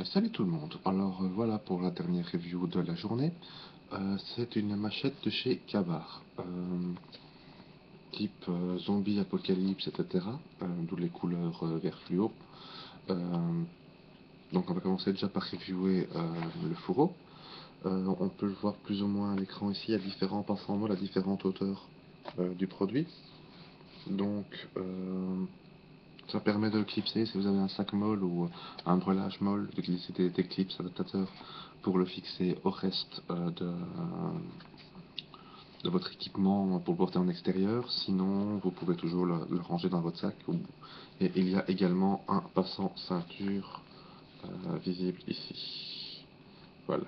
Salut tout le monde. Alors voilà pour la dernière review de la journée. C'est une machette de chez Kabar, type zombie apocalypse, etc. D'où les couleurs vert fluo. Euh, donc on va commencer déjà par reviewer le fourreau. On peut le voir plus ou moins à l'écran ici à différents passants molles à différentes hauteurs du produit. Donc ça permet de le clipser si vous avez un sac molle ou un brelage molle, de glisser des clips adaptateurs pour le fixer au reste de votre équipement pour le porter en extérieur. Sinon, vous pouvez toujours le ranger dans votre sac. Et il y a également un passant ceinture visible ici. Voilà.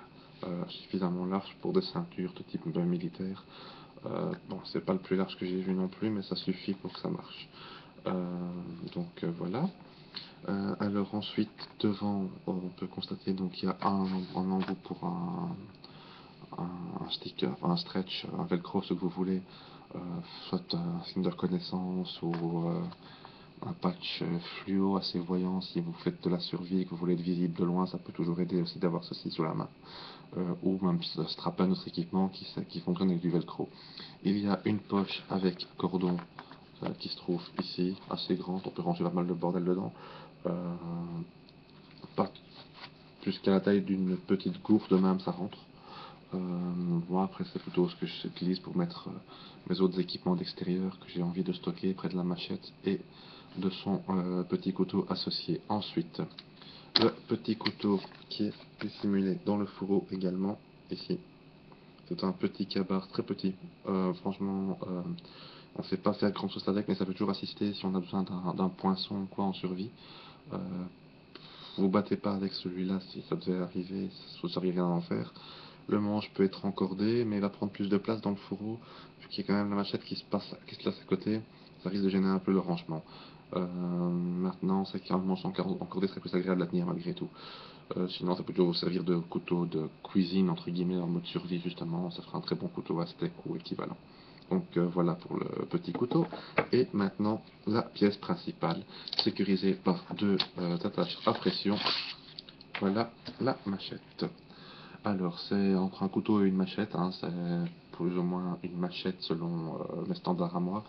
Suffisamment large pour des ceintures de type militaire. Bon, c'est pas le plus large que j'ai vu non plus, mais ça suffit pour que ça marche. Voilà. Alors ensuite, devant, on peut constater donc qu'il y a un embout pour un sticker, un stretch, un velcro, ce que vous voulez, euh, soit un signe de reconnaissance ou un patch fluo assez voyant si vous faites de la survie et que vous voulez être visible de loin, ça peut toujours aider aussi d'avoir ceci sous la main. Ou même strapper à notre équipement qui fonctionne avec du velcro. Il y a une poche avec cordon qui se trouve ici, assez grande, on peut ranger pas mal de bordel dedans. Euh, Pas jusqu'à la taille d'une petite gourde de même, ça rentre. Moi, après, c'est plutôt ce que j'utilise pour mettre mes autres équipements d'extérieur que j'ai envie de stocker près de la machette et de son petit couteau associé. Ensuite, le petit couteau qui est dissimulé dans le fourreau également, ici. C'est un petit cabar, très petit. Franchement, on ne sait pas faire grand chose avec, mais ça peut toujours assister si on a besoin d'un poinçon quoi en survie. Euh, Vous battez pas avec celui-là si ça devait arriver, vous seriez rien à en faire. Le manche peut être encordé, mais il va prendre plus de place dans le fourreau, vu qu'il y a quand même la machette qui se place à côté, ça risque de gêner un peu le rangement. Maintenant, c'est qu'un manche encordé serait plus agréable à tenir malgré tout. Sinon, ça peut toujours vous servir de couteau de cuisine, entre guillemets, en mode survie, justement. Ça fera un très bon couteau à steak ou équivalent. Donc voilà pour le petit couteau. Et maintenant, la pièce principale, sécurisée par deux attaches à pression. Voilà la machette. Alors, c'est entre un couteau et une machette, hein, c'est plus ou moins une machette selon mes standards à moi.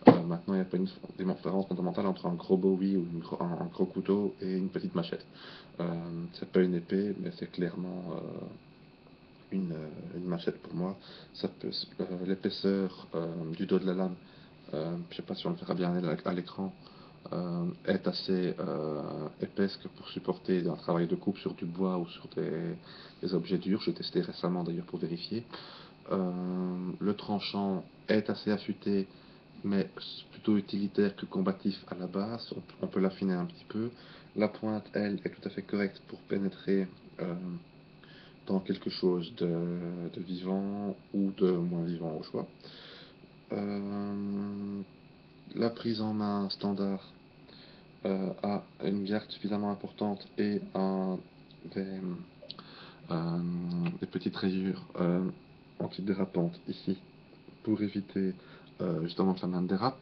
Maintenant, il n'y a pas une différence fondamentale entre un gros bowie ou un gros couteau et une petite machette. C'est pas une épée, mais c'est clairement une machette pour moi. L'épaisseur du dos de la lame, je ne sais pas si on le verra bien à l'écran, est assez épaisse que pour supporter un travail de coupe sur du bois ou sur des objets durs. J'ai testé récemment d'ailleurs pour vérifier. Le tranchant est assez affûté, mais plutôt utilitaire que combatif à la base. On peut l'affiner un petit peu. La pointe, elle, est tout à fait correcte pour pénétrer dans quelque chose de vivant ou de moins vivant au choix. Euh, la prise en main standard a une garde suffisamment importante et des, euh, des petites rayures antidérapantes ici pour éviter justement que la main dérape.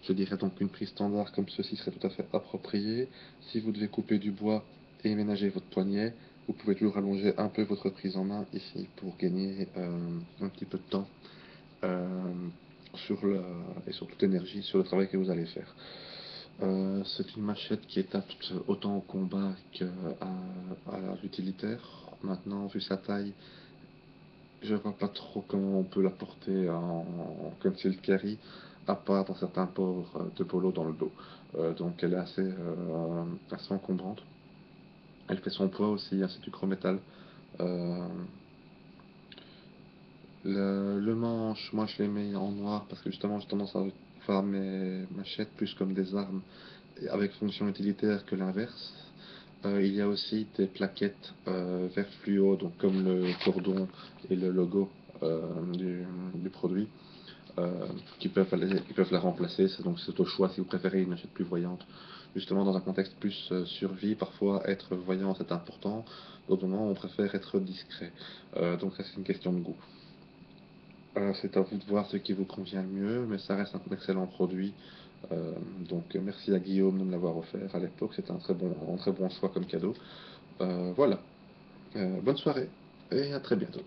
Je dirais donc qu'une prise standard comme ceci serait tout à fait appropriée. Si vous devez couper du bois et ménager votre poignet, vous pouvez toujours allonger un peu votre prise en main ici pour gagner un petit peu de temps euh, et sur toute énergie sur le travail que vous allez faire. C'est une machette qui est apte autant au combat qu'à à l'utilitaire. Maintenant, vu sa taille, je vois pas trop comment on peut la porter en concealed carry, à part dans certains ports de polo dans le dos. Donc elle est assez encombrante. Elle fait son poids aussi, hein, c'est du gros métal. Euh, le manche, moi je les mets en noir parce que justement j'ai tendance à voir mes machettes plus comme des armes avec fonction utilitaire que l'inverse. Il y a aussi des plaquettes vert fluo, donc comme le cordon et le logo du produit, qui peuvent la remplacer. Donc c'est au choix si vous préférez une machette plus voyante. Justement, dans un contexte plus survie, parfois être voyant c'est important. D'autres moments, on préfère être discret. Donc ça c'est une question de goût. C'est à vous de voir ce qui vous convient le mieux, mais ça reste un excellent produit. Donc merci à Guillaume de me l'avoir offert à l'époque, c'était un très bon choix comme cadeau. Voilà. Bonne soirée et à très bientôt.